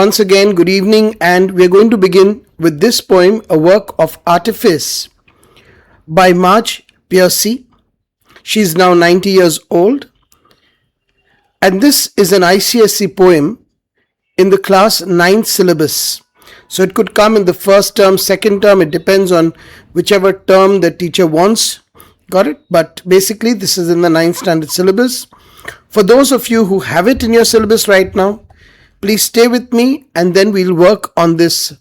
Once again, good evening, and we're going to begin with this poem, a work of Artifice by Marge Piercy. She's now 90 years old, and this is an ICSE poem in the class 9th syllabus. So it could come in the first term, second term, it depends on whichever term the teacher wants. Got it? But basically, this is in the 9th standard syllabus. For those of you who have it in your syllabus right now, please stay with me and then we'll work on this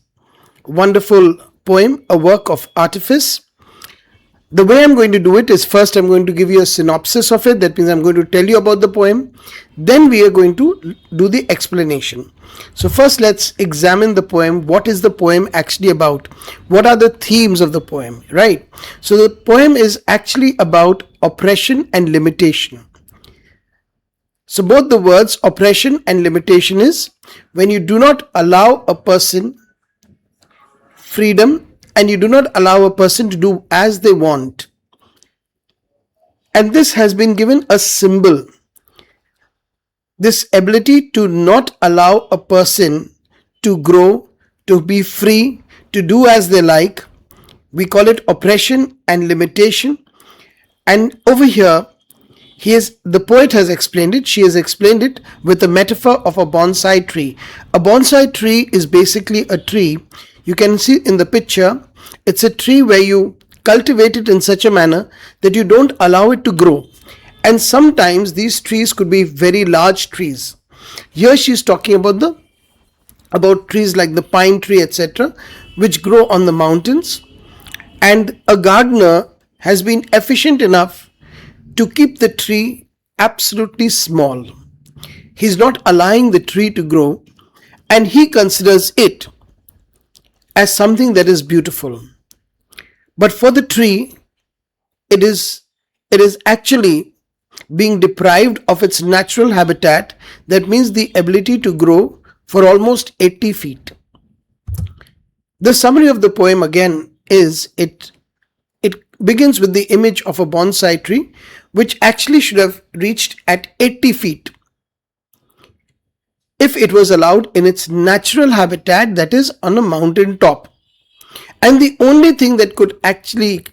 wonderful poem, a work of Artifice. The way I'm going to do it is first I'm going to give you a synopsis of it. That means I'm going to tell you about the poem. Then we are going to do the explanation. So first let's examine the poem. What is the poem actually about? What are the themes of the poem, right? So the poem is actually about oppression and limitation. So both the words oppression and limitation is when you do not allow a person freedom and you do not allow a person to do as they want. And this has been given a symbol. This ability to not allow a person to grow, to be free, to do as they like. We call it oppression and limitation. And over here, the poet has explained it. She has explained it with the metaphor of a bonsai tree. A bonsai tree is basically a tree. You can see in the picture, it's a tree where you cultivate it in such a manner that you don't allow it to grow. And sometimes these trees could be very large trees. Here she's talking about trees like the pine tree, etc., which grow on the mountains. And a gardener has been efficient enough to keep the tree absolutely small. He's not allowing the tree to grow, and he considers it as something that is beautiful. But for the tree, it is actually being deprived of its natural habitat. That means the ability to grow for almost 80 feet. The summary of the poem again is it begins with the image of a bonsai tree, which actually should have reached at 80 feet if it was allowed in its natural habitat, that is on a mountain top. And the only thing that could actually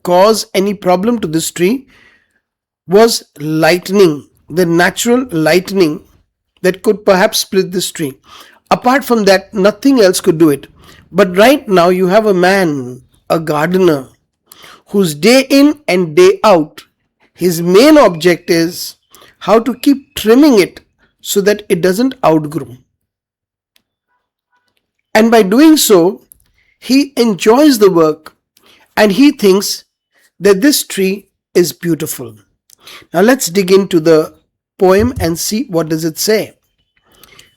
cause any problem to this tree was lightning, the natural lightning that could perhaps split this tree. Apart from that, nothing else could do it. But right now you have a man, a gardener, whose day in and day out, his main object is how to keep trimming it so that it doesn't outgrow. And by doing so, he enjoys the work and he thinks that this tree is beautiful. Now let's dig into the poem and see what does it say.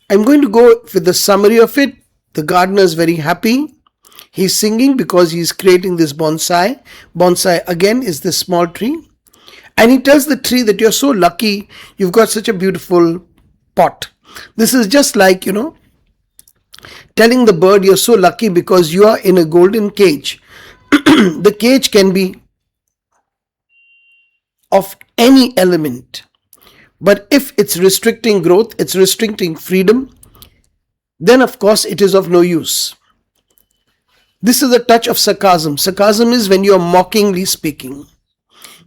I'm going to go with the summary of it. The gardener is very happy. He's singing because he's creating this bonsai. Bonsai again is this small tree. And he tells the tree that you're so lucky, you've got such a beautiful pot. This is just like, telling the bird you're so lucky because you are in a golden cage. The cage can be of any element. But if it's restricting growth, it's restricting freedom, then of course it is of no use. This is a touch of sarcasm. Sarcasm is when you are mockingly speaking.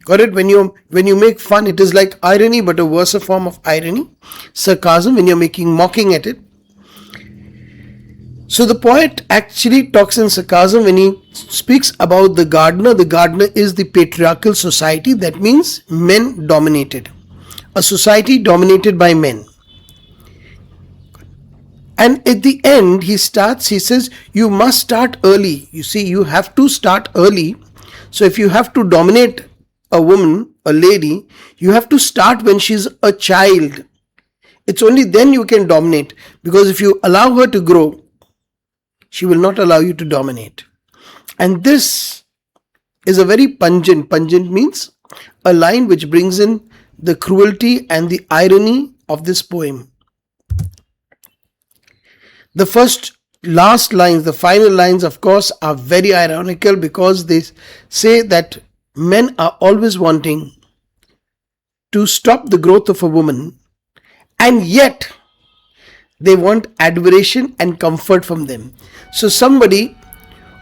Got it? When you make fun, it is like irony, but a worse form of irony. Sarcasm, when you're mocking at it. So the poet actually talks in sarcasm when he speaks about the gardener. The gardener is the patriarchal society. That means men dominated. A society dominated by men. And at the end, he says, you must start early. You see, you have to start early. So if you have to dominate a woman, a lady, you have to start when she's a child. It's only then you can dominate. Because if you allow her to grow, she will not allow you to dominate. And this is a very pungent means a line which brings in the cruelty and the irony of this poem. The last lines, the final lines, of course, are very ironical because they say that men are always wanting to stop the growth of a woman, and yet They want admiration and comfort from them. So somebody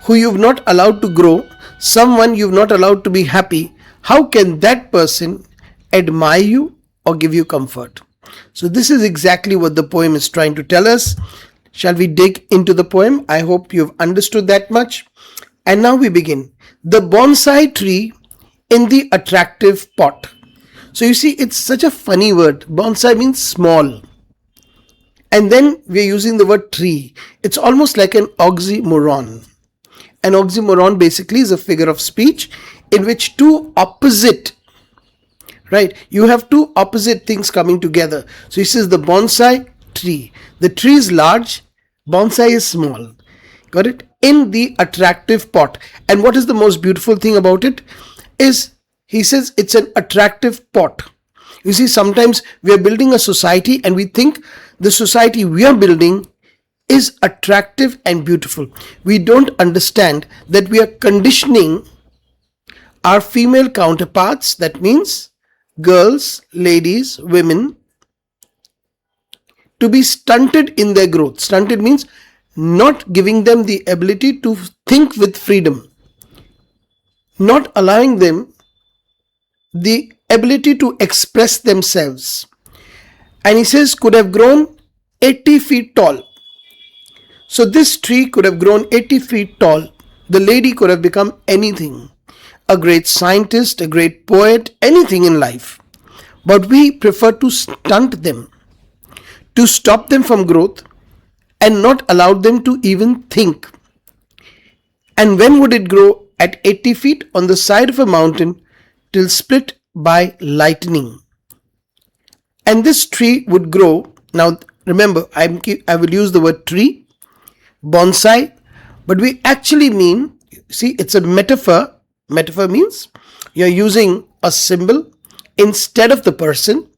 who you've not allowed to grow, someone you've not allowed to be happy, how can that person admire you or give you comfort? So this is exactly what the poem is trying to tell us. Shall we dig into the poem? I hope you've understood that much. And now we begin. The bonsai tree in the attractive pot. So you see, it's such a funny word. Bonsai means small. And then we're using the word tree. It's almost like an oxymoron. An oxymoron basically is a figure of speech in which two opposite, right? You have two opposite things coming together. So he says the bonsai tree. The tree is large, bonsai is small. Got it? In the attractive pot. And what is the most beautiful thing about it is he says it's an attractive pot. You see, sometimes we are building a society and we think the society we are building is attractive and beautiful. We don't understand that we are conditioning our female counterparts, that means girls, ladies, women, to be stunted in their growth. Stunted means not giving them the ability to think with freedom, not allowing them the ability to express themselves. And he says could have grown 80 feet tall. So this tree could have grown 80 feet tall. The lady could have become anything. A great scientist, a great poet, anything in life. But we prefer to stunt them, to stop them from growth and not allow them to even think. And when would it grow? At 80 feet on the side of a mountain till split by lightning. And this tree would grow. Now remember, I will use the word tree, bonsai, but we actually mean, see, it's a metaphor. Metaphor means you're using a symbol instead of the person.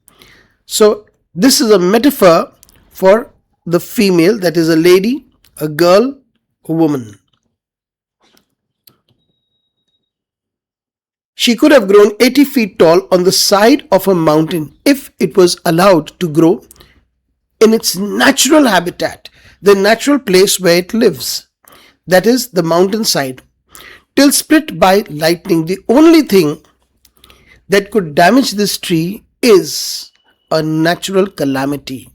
So this is a metaphor for the female, that is a lady, a girl, a woman. She could have grown 80 feet tall on the side of a mountain if it was allowed to grow in its natural habitat, the natural place where it lives, that is the mountainside, till split by lightning. The only thing that could damage this tree is a natural calamity.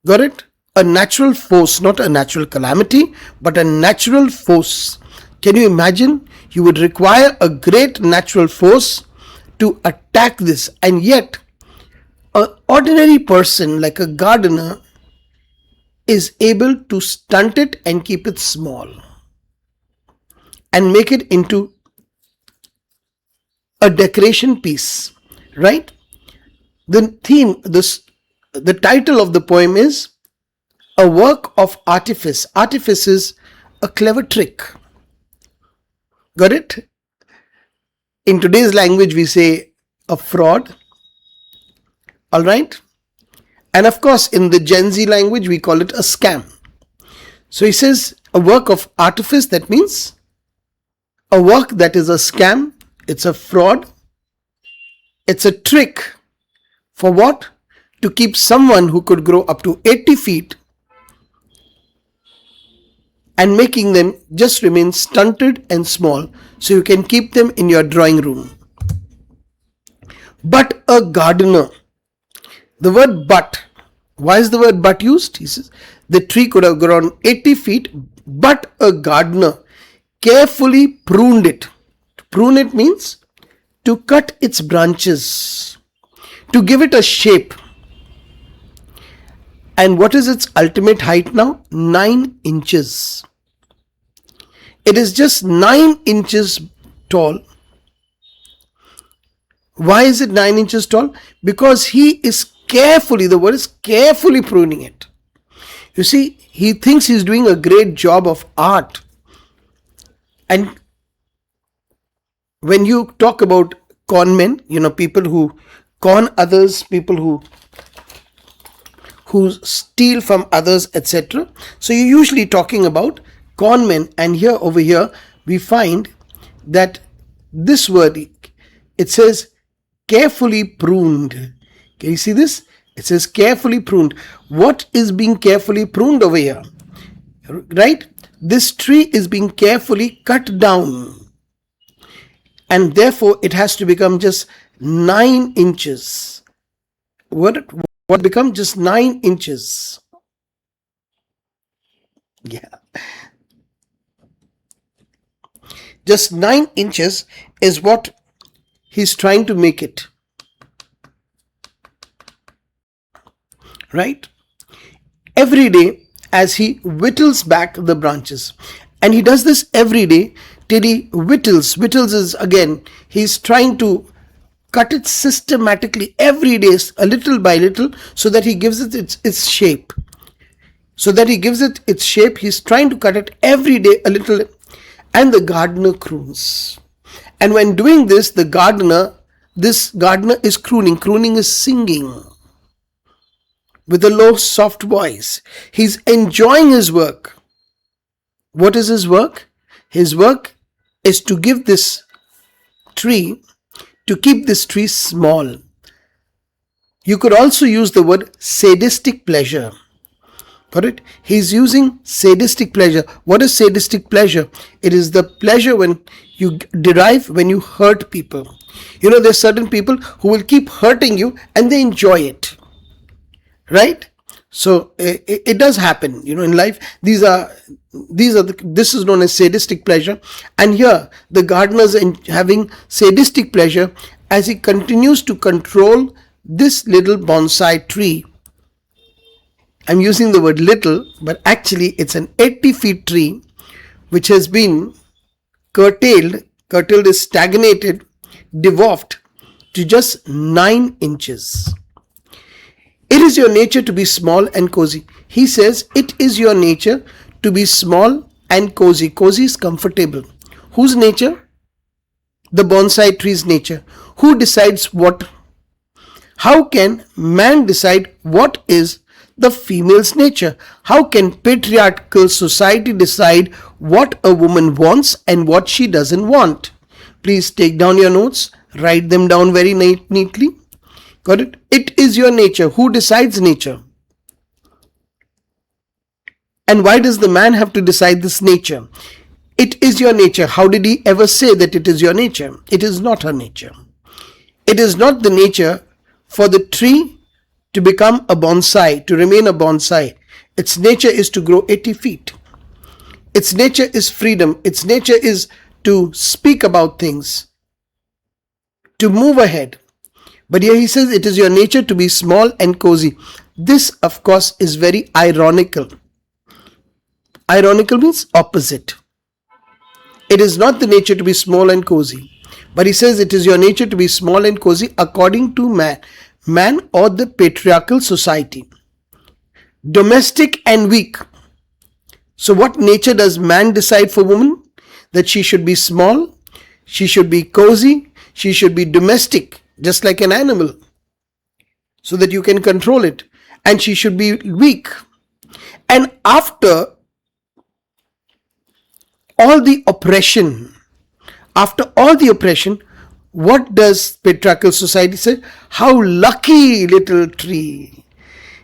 Got it? A natural force, not a natural calamity, but a natural force. Can you imagine? You would require a great natural force to attack this, and yet an ordinary person like a gardener is able to stunt it and keep it small and make it into a decoration piece, right? The theme, the title of the poem is A Work of Artifice. Artifice is a clever trick. Got it? In today's language, we say a fraud. All right? And of course, in the Gen Z language, we call it a scam. So he says a work of artifice, that means a work that is a scam, it's a fraud, it's a trick. For what? To keep someone who could grow up to 80 feet and making them just remain stunted and small so you can keep them in your drawing room. But a gardener, the word but, why is the word but used? He says the tree could have grown 80 feet, but a gardener carefully pruned it. To prune it means to cut its branches, to give it a shape. And what is its ultimate height now? 9 inches. It is just 9 inches tall. Why is it 9 inches tall? Because he is carefully, the word is carefully pruning it. You see, he thinks he's doing a great job of art. And when you talk about con men, people who con others, people who steal from others, etc. So you're usually talking about con men, and over here we find that this word, it says carefully pruned. Can you see this? It says carefully pruned. What is being carefully pruned over here? Right? This tree is being carefully cut down. And therefore, it has to become just 9 inches. What become just 9 inches? Yeah. Just 9 inches is what he's trying to make it. Right? Every day, as he whittles back the branches, and he does this every day till he whittles is, again, he's trying to cut it systematically every day, a little by little, so that he gives it its shape. He's trying to cut it every day a little, and the gardener croons. And when doing this, this gardener is crooning. Crooning is singing with a low, soft voice. He's enjoying his work. What is his work? His work is to keep this tree small. You could also use the word sadistic pleasure. Got it? He's using sadistic pleasure. What is sadistic pleasure? It is the pleasure when you derive when you hurt people. There's certain people who will keep hurting you and they enjoy it. Right? So it does happen, in life. This is known as sadistic pleasure. And here the gardener is having sadistic pleasure as he continues to control this little bonsai tree. I'm using the word little, but actually it's an 80 feet tree which has been curtailed is stagnated, dwarfed to just 9 inches. It is your nature to be small and cozy. He says it is your nature to be small and cozy. Cozy is comfortable. Whose nature? The bonsai tree's nature. Who decides what? How can man decide what is the female's nature? How can patriarchal society decide what a woman wants and what she doesn't want? Please take down your notes. Write them down very neatly. Got it? It is your nature. Who decides nature? And why does the man have to decide this nature? It is your nature. How did he ever say that it is your nature? It is not her nature. It is not the nature for the tree to become a bonsai, to remain a bonsai. Its nature is to grow 80 feet. Its nature is freedom. Its nature is to speak about things, to move ahead. But here he says it is your nature to be small and cozy. This, of course, is very ironical. Ironical means opposite. It is not the nature to be small and cozy. But he says it is your nature to be small and cozy according to man or the patriarchal society. Domestic and weak. So what nature does man decide for woman? That she should be small, she should be cozy, she should be domestic, just like an animal, so that you can control it. And she should be weak. And after all the oppression, what does patriarchal society say? How lucky little tree.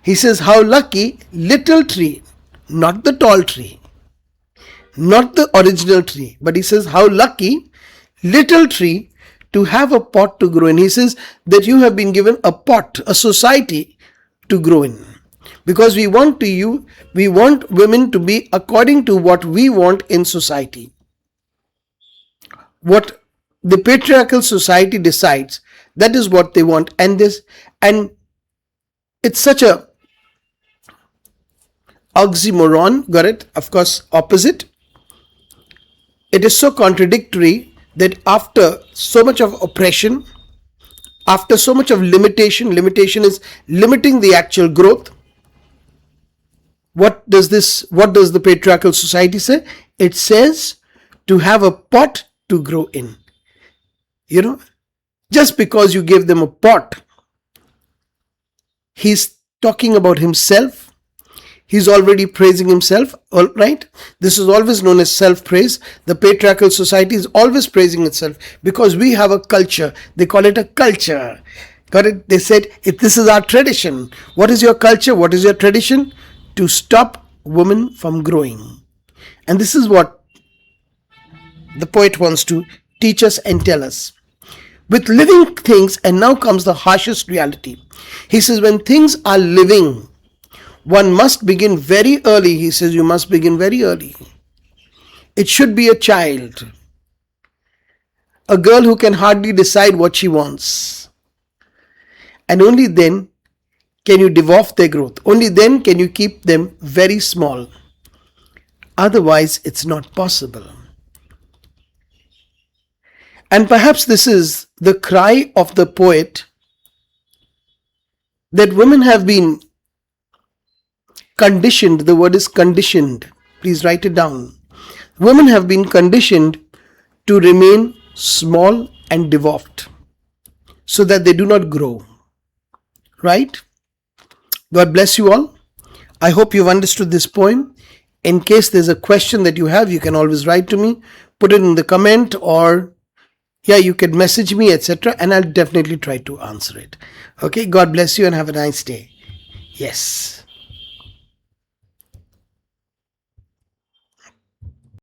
He says, how lucky little tree, not the tall tree, not the original tree, but he says, how lucky little tree to have a pot to grow in. He says that you have been given a pot, a society to grow in. Because we want women to be according to what we want in society. What the patriarchal society decides, that is what they want. And it's such a oxymoron, got it? Of course, opposite. It is so contradictory that after so much of oppression, after so much of limitation is limiting the actual growth. What does the patriarchal society say? It says to have a pot to grow in. Just because you give them a pot, he's talking about himself. He's already praising himself, all right? This is always known as self-praise. The patriarchal society is always praising itself because we have a culture. They call it a culture. Got it? They said, if this is our tradition. What is your culture? What is your tradition? To stop women from growing. And this is what the poet wants to teach us and tell us. With living things, and now comes the harshest reality. He says, when things are living, one must begin very early. He says, you must begin very early. It should be a child, a girl who can hardly decide what she wants. And only then can you dwarf their growth. Only then can you keep them very small. Otherwise, it's not possible. And perhaps this is the cry of the poet, that women have been conditioned. The word is conditioned. Please write it down. Women have been conditioned to remain small and dwarfed so that they do not grow. Right? God bless you all. I hope you've understood this poem. In case there's a question that you have, you can always write to me, put it in the comment, or you can message me, etc. And I'll definitely try to answer it. Okay, God bless you and have a nice day. Yes.